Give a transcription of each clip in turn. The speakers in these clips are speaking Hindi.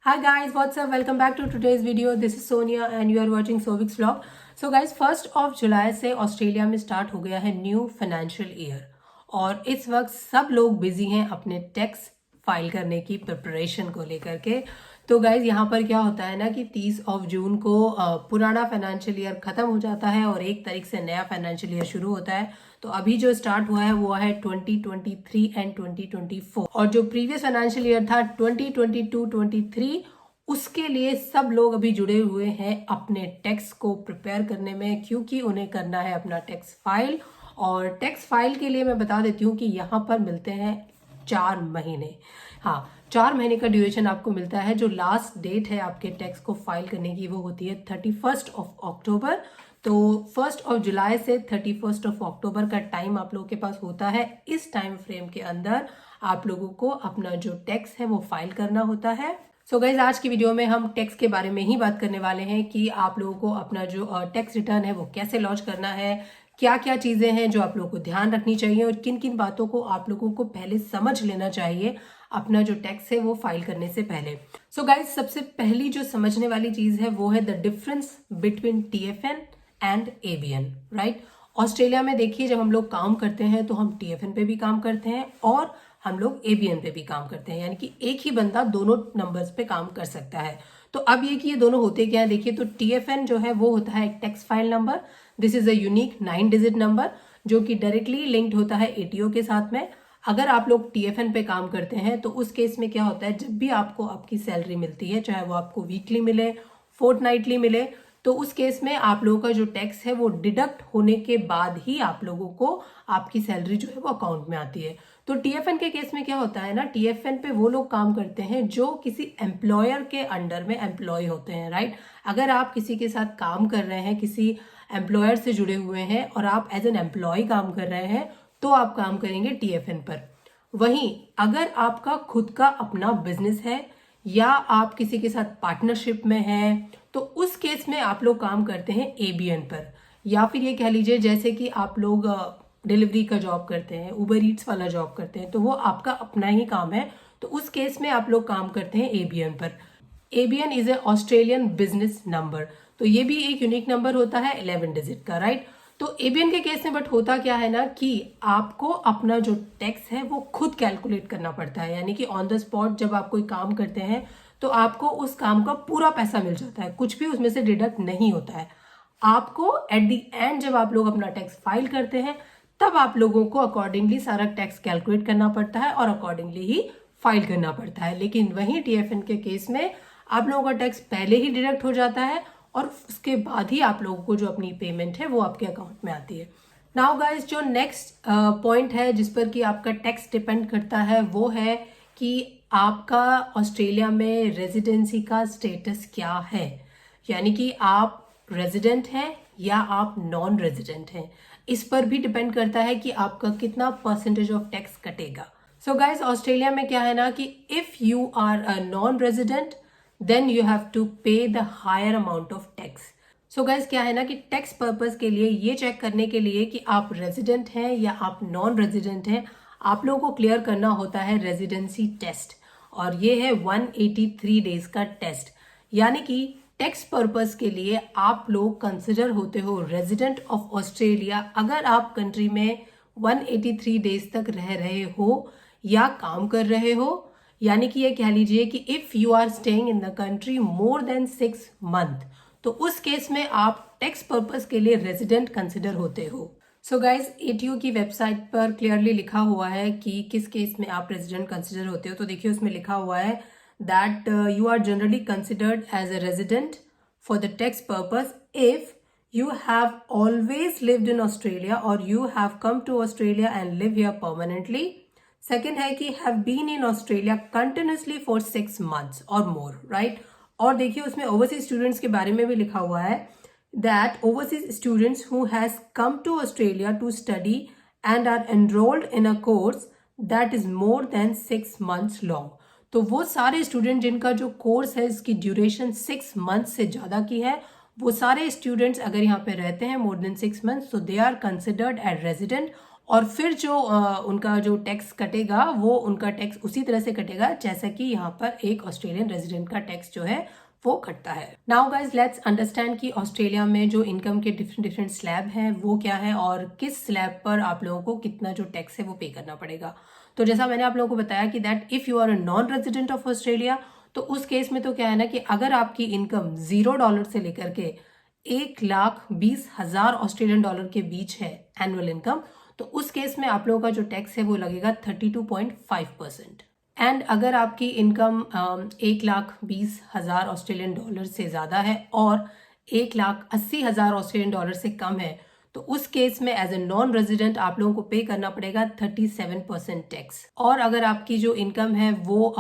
Hi guys, what's up? Welcome back to today's video. This is Sonia and you are watching Sovix vlog. So guys, 1 जुलाई से ऑस्ट्रेलिया में स्टार्ट हो गया है न्यू फाइनेंशियल ईयर और इस वक्त सब लोग बिजी हैं अपने टैक्स फाइल करने की प्रिपरेशन को लेकर के। तो गाइज यहाँ पर क्या होता है ना कि 30 जून को पुराना फाइनेंशियल ईयर खत्म हो जाता है और 1 तारीख से नया फाइनेंशियल ईयर शुरू होता है। तो अभी जो स्टार्ट हुआ है वो है 2023 एंड 2024 और जो प्रीवियस फाइनेंशियल ईयर था 2022-23 उसके लिए सब लोग अभी जुड़े हुए हैं अपने टैक्स को प्रिपेयर करने में, क्योंकि उन्हें करना है अपना टैक्स फाइल। और टैक्स फाइल के लिए मैं बता देती हूँ कि यहाँ पर मिलते हैं 4 महीने। हाँ, 4 महीने का ड्यूरेशन आपको मिलता है। जो लास्ट डेट है आपके टैक्स को फाइल करने की वो होती है 31 अक्टूबर। तो 1 जुलाई से 31 अक्टूबर का टाइम आप लोगों के पास होता है। इस टाइम फ्रेम के अंदर आप लोगों को अपना जो टैक्स है वो फाइल करना होता है। सो गाइज, आज की वीडियो में हम टैक्स के बारे में ही बात करने वाले हैं कि आप लोगों को अपना जो टैक्स रिटर्न है वो कैसे लॉन्च करना है, क्या क्या चीज़ें हैं जो आप लोगों को ध्यान रखनी चाहिए और किन किन बातों को आप लोगों को पहले समझ लेना चाहिए अपना जो टैक्स है वो फाइल करने से पहले। सो गाइज, सबसे पहली जो समझने वाली चीज़ है वो है the difference between TFN and ABN, right. Australia में देखिए, जब हम लोग काम करते हैं तो हम TFN पे भी काम करते हैं और हम लोग ABN पे भी काम करते हैं, यानी कि एक ही बंदा दोनों नंबर्स पे काम कर सकता है। तो अब ये कि ये दोनों होते क्या है, देखिए तो TFN जो है वो होता है एक tax file number. This is a unique 9 digit number जो कि डायरेक्टली लिंक्ड होता है ATO के साथ में। अगर आप लोग TFN पे काम करते हैं तो उस केस में क्या होता है, जब भी आपको आपकी सैलरी मिलती है, चाहे वो आपको वीकली मिले, फोर्टनाइटली मिले, तो उस केस में आप लोगों का जो टैक्स है वो डिडक्ट होने के बाद ही आप लोगों को आपकी सैलरी जो है वो अकाउंट में आती है। तो TFN के केस में क्या होता है ना, TFN पे वो लोग काम करते हैं जो किसी एम्प्लॉयर के अंडर में एम्प्लॉय होते हैं, राइट। अगर आप किसी के साथ काम कर रहे हैं, किसी एम्प्लॉयर से जुड़े हुए हैं और आप एज एन एम्प्लॉय काम कर रहे हैं तो आप काम करेंगे TFN पर। वहीं अगर आपका खुद का अपना बिजनेस है या आप किसी के साथ पार्टनरशिप में हैं तो उस केस में आप लोग काम करते हैं ABN पर। या फिर ये कह लीजिए जैसे कि आप लोग डिलीवरी का जॉब करते हैं, उबर ईट्स वाला जॉब करते हैं, तो वो आपका अपना ही काम है, तो उस केस में आप लोग काम करते हैं ABN पर। ABN is a Australian business number, तो ये भी एक यूनिक नंबर होता है 11 डिजिट का, राइट। तो ABN के केस में बट होता क्या है ना कि आपको अपना जो टैक्स है वो खुद कैलकुलेट करना पड़ता है, यानी कि ऑन द स्पॉट जब आप कोई काम करते हैं तो आपको उस काम का पूरा पैसा मिल जाता है, कुछ भी उसमें से डिडक्ट नहीं होता है। आपको एट द एंड जब आप लोग अपना टैक्स फाइल करते हैं तब आप लोगों को अकॉर्डिंगली सारा टैक्स कैलकुलेट करना पड़ता है और अकॉर्डिंगली ही फाइल करना पड़ता है। लेकिन वहीं TFN के केस में आप लोगों का टैक्स पहले ही डिडक्ट हो जाता है और उसके बाद ही आप लोगों को जो अपनी पेमेंट है वो आपके अकाउंट में आती है। नाउ गाइस, जो नेक्स्ट पॉइंट है जिस पर कि आपका टैक्स डिपेंड करता है वो है कि आपका ऑस्ट्रेलिया में रेजिडेंसी का स्टेटस क्या है, यानी कि आप रेजिडेंट हैं या आप नॉन रेजिडेंट हैं। इस पर भी डिपेंड करता है कि आपका कितना परसेंटेज ऑफ टैक्स कटेगा। सो गाइस, ऑस्ट्रेलिया में क्या है ना कि if you are a non resident then you have to pay the higher amount of tax. So guys, क्या है ना कि टैक्स पर्पस के लिए ये चेक करने के लिए कि आप रेजिडेंट हैं या आप नॉन रेजिडेंट हैं, आप लोगों को क्लियर करना होता है रेजिडेंसी टेस्ट, और ये है 183 डेज का टेस्ट। यानी कि टैक्स पर्पस के लिए आप लोग कंसिडर होते हो रेजिडेंट ऑफ ऑस्ट्रेलिया अगर आप कंट्री में 183 डेज तक रह रहे हो या काम कर रहे हो। यानी कि ये कह लीजिए कि if you are staying in the country more than 6 month, तो उस केस में आप टैक्स पर्पस के लिए रेजिडेंट कंसिडर होते हो। सो गाइज, ATO की वेबसाइट पर क्लियरली लिखा हुआ है कि किस केस में आप रेजिडेंट कंसिडर होते हो। तो देखिए उसमें लिखा हुआ है that you are generally considered as a resident for the tax purpose if you have always lived in Australia or you have come to Australia and live here permanently. Second है कि have been in Australia continuously for 6 months or more, right? और देखिए उसमें overseas students के बारे में भी लिखा हुआ है that overseas students who has come to Australia to study and are enrolled in a course that is more than 6 months long. तो वो सारे स्टूडेंट जिनका जो कोर्स है इसकी ड्यूरेशन 6 मंथ से ज़्यादा की है, वो सारे स्टूडेंट्स अगर यहाँ पे रहते हैं मोर देन 6 मंथ्स तो they are considered as resident और फिर जो उनका जो टैक्स कटेगा वो उनका टैक्स उसी तरह से कटेगा जैसा कि यहाँ पर एक ऑस्ट्रेलियन रेजिडेंट का टैक्स जो है वो कटता है। नाउ गाइज लेट्स अंडरस्टैंड कि ऑस्ट्रेलिया में जो इनकम के डिफरेंट स्लैब हैं वो क्या है और किस स्लैब पर आप लोगों को कितना जो टैक्स है वो पे करना पड़ेगा। तो जैसा मैंने आप लोगों को बताया कि that if you are a non resident of Australia, तो उस केस में तो क्या है ना कि अगर आपकी इनकम $0 से लेकर के 1,20,000 ऑस्ट्रेलियन डॉलर के बीच है एनुअल इनकम, तो उस केस में आप लोगों का जो टैक्स है वो लगेगा 32.5%। एंड अगर आपकी इनकम 1,20,000 ऑस्ट्रेलियन डॉलर से ज़्यादा है और 1,80,000 ऑस्ट्रेलियन डॉलर से कम है, तो उस केस में एज ए नॉन रेजिडेंट आप लोगों को पे करना पड़ेगा 37% टैक्स। और अगर आपकी जो इनकम है वो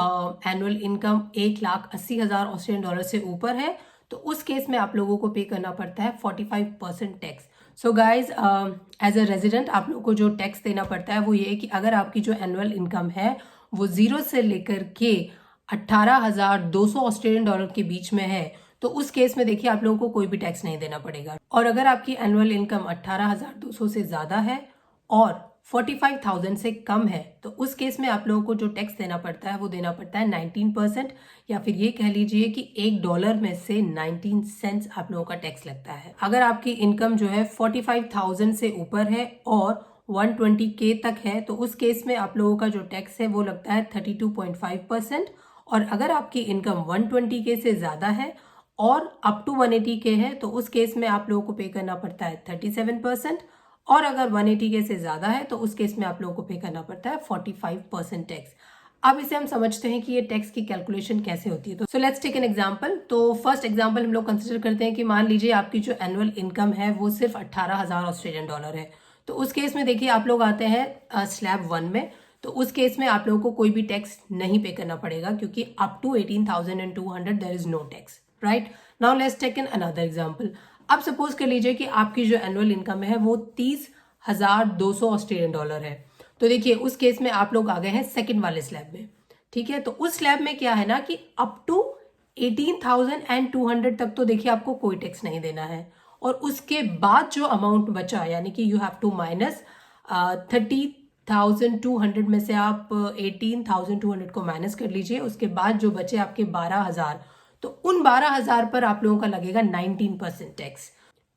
एनुअल इनकम 1,80,000 ऑस्ट्रेलियन डॉलर से ऊपर है, तो उस केस में आप लोगों को पे करना पड़ता है 45% tax. So guys as a resident आप लोगों को जो टैक्स देना पड़ता है वो ये है कि अगर आपकी जो एनुअल इनकम है वो 0 से लेकर के 18,200 ऑस्ट्रेलियन डॉलर के बीच में है, तो उस केस में देखिए आप लोगों को कोई भी टैक्स नहीं देना पड़ेगा। और अगर आपकी एनुअल इनकम 18,200 से ज़्यादा है और 45,000 से कम है, तो उस केस में आप लोगों को जो टैक्स देना पड़ता है वो देना पड़ता है 19%, या फिर ये कह लीजिए कि $1 में से 19 सेंट्स आप लोगों का टैक्स लगता है। अगर आपकी इनकम जो है 45,000 से ऊपर है और 120K तक है, तो उस केस में आप लोगों का जो टैक्स है वो लगता है 32.5%। और अगर आपकी इनकम 120K से ज़्यादा है और अप टू 180K है, तो उस केस में आप लोगों को पे करना पड़ता है 37%। और अगर 180K से ज़्यादा है तो उस केस में आप लोगों को पे करना पड़ता है 45% टैक्स। अब इसे हम समझते हैं कि ये टैक्स की कैलकुलेशन कैसे होती है। तो so let's take an example. तो फर्स्ट एग्जांपल हम लोग कंसिडर करते हैं कि मान लीजिए आपकी जो एनुअल इनकम है वो सिर्फ 18,000 ऑस्ट्रेलियन डॉलर है। तो उस केस में देखिए आप लोग आते हैं स्लैब 1 में, तो उस केस में आप लोगों को कोई भी टैक्स नहीं पे करना पड़ेगा क्योंकि up to 18,200 there is no tax, right. Now let's take an another example. अब सपोज कर लीजिए कि आपकी जो एनुअल इनकम है वो 30,200 ऑस्ट्रेलियन डॉलर है। तो देखिए उस केस में आप लोग आ गए हैं सेकंड वाले स्लैब में, ठीक है। तो उस स्लैब में क्या है ना कि अप टू 18,200 तक तो देखिए आपको कोई टैक्स नहीं देना है, और उसके बाद जो अमाउंट बचा यानी कि यू हैव टू माइनस 30,200 में से आप 18,200 को माइनस कर लीजिए। उसके बाद जो बचे आपके 12,000, तो उन 12,000 पर आप लोगों का लगेगा 19% टैक्स,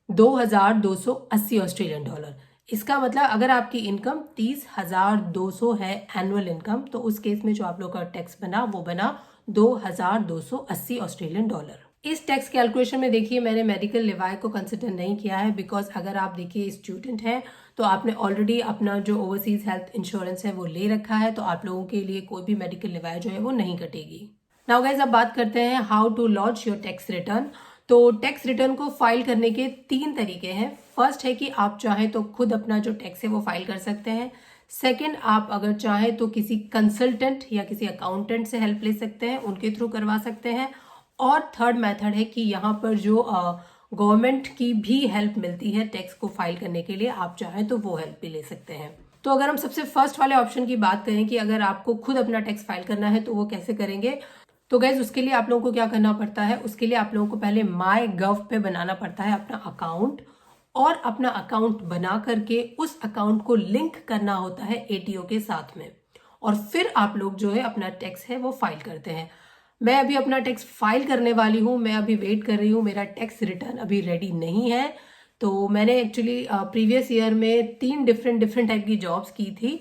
2,280 ऑस्ट्रेलियन डॉलर। इसका मतलब अगर आपकी इनकम 30,200 है एनुअल इनकम, तो उस केस में जो आप लोग का टैक्स बना वो बना 2,280 ऑस्ट्रेलियन डॉलर। इस टैक्स कैलकुलेशन में देखिए मैंने मेडिकल लिवाय को कंसिडर नहीं किया है, बिकॉज अगर आप देखिए स्टूडेंट हैं तो आपने ऑलरेडी अपना जो ओवरसीज हेल्थ इंश्योरेंस है वो ले रखा है, तो आप लोगों के लिए कोई भी मेडिकल लिवाय जो है वो नहीं कटेगी। नाउ गाइज अब बात करते हैं how to launch your tax return. तो टैक्स रिटर्न को फाइल करने के 3 तरीके हैं। फर्स्ट है कि आप चाहें तो खुद अपना जो टैक्स है वो फाइल कर सकते हैं। सेकंड, आप अगर चाहें तो किसी कंसल्टेंट या किसी अकाउंटेंट से हेल्प ले सकते हैं, उनके थ्रू करवा सकते हैं। और थर्ड मेथड है कि यहाँ पर जो गवर्नमेंट की भी हेल्प मिलती है टैक्स को फाइल करने के लिए, आप चाहें तो वो हेल्प भी ले सकते हैं। तो अगर हम सबसे फर्स्ट वाले ऑप्शन की बात करें कि अगर आपको खुद अपना टैक्स फाइल करना है तो वो कैसे करेंगे, तो गाइज उसके लिए आप लोगों को क्या करना पड़ता है, उसके लिए आप लोगों को पहले माई गव पे बनाना पड़ता है अपना अकाउंट, और अपना अकाउंट बना करके उस अकाउंट को लिंक करना होता है एटीओ के साथ में, और फिर आप लोग जो है अपना टैक्स है वो फाइल करते हैं। मैं अभी अपना टैक्स फाइल करने वाली हूँ, मैं अभी वेट कर रही हूँ, मेरा टैक्स रिटर्न अभी रेडी नहीं है। तो मैंने एक्चुअली प्रीवियस ईयर में 3 डिफरेंट टाइप की जॉब्स की थी।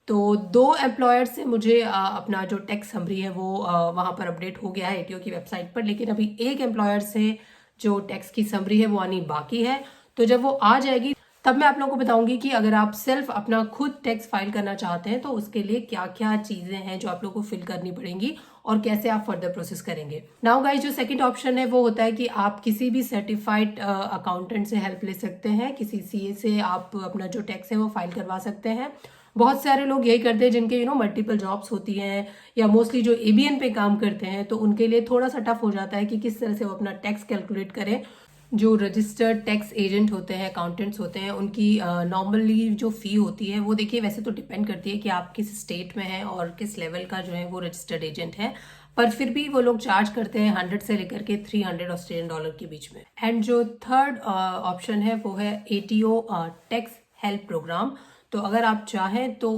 तो 2 एम्प्लॉयर से मुझे अपना जो टैक्स समरी है वो वहाँ पर अपडेट हो गया है एटीओ की वेबसाइट पर, लेकिन अभी एक एम्प्लॉयर से जो टैक्स की समरी है वो आनी बाकी है। तो जब वो आ जाएगी तब मैं आप लोगों को बताऊंगी कि अगर आप सेल्फ अपना खुद टैक्स फाइल करना चाहते हैं तो उसके लिए क्या क्या चीजें हैं जो आप लोगों को फिल करनी पड़ेंगी और कैसे आप फर्दर प्रोसेस करेंगे। नाउ गाइस जो सेकंड ऑप्शन है वो होता है कि आप किसी भी सर्टिफाइड अकाउंटेंट से हेल्प ले सकते हैं, किसी सीए से आप अपना जो टैक्स है वो फाइल करवा सकते हैं। बहुत सारे लोग यही करते हैं जिनके मल्टीपल जॉब्स होती हैं या मोस्टली जो एबीएन पे काम करते हैं, तो उनके लिए थोड़ा सा टफ हो जाता है कि किस तरह से वो अपना टैक्स कैलकुलेट करें। जो रजिस्टर्ड टैक्स एजेंट होते हैं, अकाउंटेंट्स होते हैं, उनकी नॉर्मली जो फ़ी होती है वो देखिए वैसे तो डिपेंड करती है कि आप किस स्टेट में हैं और किस लेवल का जो है वो रजिस्टर्ड एजेंट है, पर फिर भी वो लोग चार्ज करते हैं 100 से लेकर के 300 ऑस्ट्रेलियन डॉलर के बीच में। एंड जो थर्ड ऑप्शन है वो है एटीओ टैक्स हेल्प प्रोग्राम। तो अगर आप चाहें तो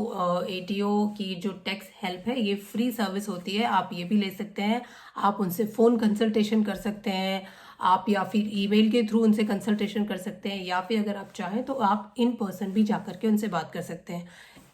ATO की जो टैक्स हेल्प है ये फ्री सर्विस होती है, आप ये भी ले सकते हैं। आप उनसे फ़ोन कंसल्टेशन कर सकते हैं, आप या फिर ईमेल के थ्रू उनसे कंसल्टेशन कर सकते हैं, या फिर अगर आप चाहें तो आप इन पर्सन भी जा करके उनसे बात कर सकते हैं।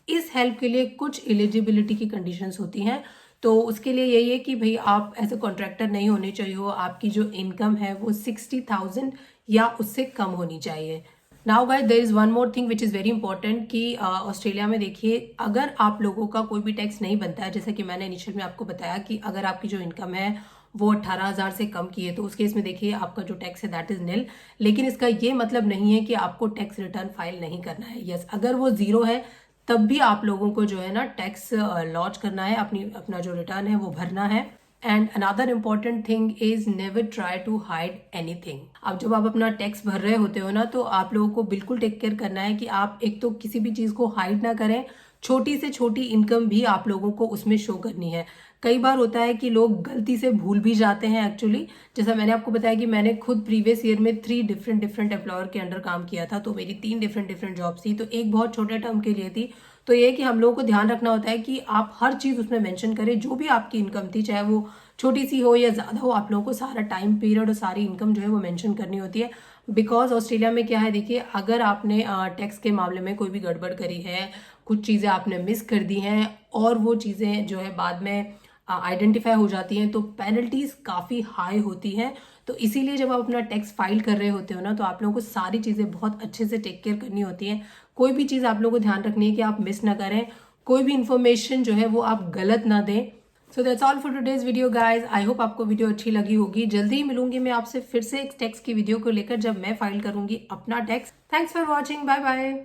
इस हेल्प के लिए कुछ एलिजिबिलिटी की कंडीशंस होती हैं। तो उसके लिए यही है कि भाई आप एज अ कॉन्ट्रैक्टर नहीं होने चाहिए हो, आपकी जो इनकम है वो 60,000 या उससे कम होनी चाहिए। Now guys there is one more thing which is very important कि ऑस्ट्रेलिया में देखिए, अगर आप लोगों का कोई भी टैक्स नहीं बनता है, जैसे कि मैंने इनिशियल में आपको बताया कि अगर आपकी जो इनकम है वो 18,000 से कम की है, तो उस केस में देखिए आपका जो टैक्स है दैट इज निल। लेकिन इसका ये मतलब नहीं है कि आपको टैक्स रिटर्न फाइल नहीं करना है। यस, अगर वो जीरो है तब भी आप लोगों को जो है ना टैक्स लॉन्च करना है, अपना जो रिटर्न है वो भरना है। And another important thing is never try to hide anything. अब जब आप अपना टैक्स भर रहे होते हो ना, तो आप लोगों को बिल्कुल टेक केयर करना है कि आप एक तो किसी भी चीज़ को हाइड ना करें। छोटी से छोटी इनकम भी आप लोगों को उसमें शो करनी है। कई बार होता है कि लोग गलती से भूल भी जाते हैं एक्चुअली। जैसा मैंने आपको बताया कि मैंने खुद प्रीवियस ईयर में 3 डिफरेंट एम्प्लॉयर के अंडर काम किया था, तो मेरी 3 डिफरेंट जॉब्स थी। तो एक बहुत छोटे टर्म के लिए थी। तो ये है कि हम लोगों को ध्यान रखना होता है कि आप हर चीज़ उसमें मेंशन करें, जो भी आपकी इनकम थी, चाहे वो छोटी सी हो या ज़्यादा हो, आप लोगों को सारा टाइम पीरियड और सारी इनकम जो है वो मेंशन करनी होती है। बिकॉज ऑस्ट्रेलिया में क्या है, देखिए, अगर आपने टैक्स के मामले में कोई भी गड़बड़ करी है, कुछ चीज़ें आपने मिस कर दी हैं और वो चीज़ें जो है बाद में आइडेंटिफाई हो जाती हैं, तो पेनल्टीज काफ़ी हाई होती हैं। तो इसीलिए जब आप अपना टैक्स फाइल कर रहे होते हो ना, तो आप लोगों को सारी चीज़ें बहुत अच्छे से टेक केयर करनी होती हैं। कोई भी चीज़ आप लोगों को ध्यान रखनी है कि आप मिस ना करें, कोई भी इन्फॉर्मेशन जो है वो आप गलत ना दें। So that's all for today's video guys. I hope आपको वीडियो अच्छी लगी होगी। जल्दी ही मिलूंगी मैं आपसे फिर से एक टैक्स की वीडियो को लेकर, जब मैं फाइल करूंगी अपना tax. Thanks for watching, bye bye.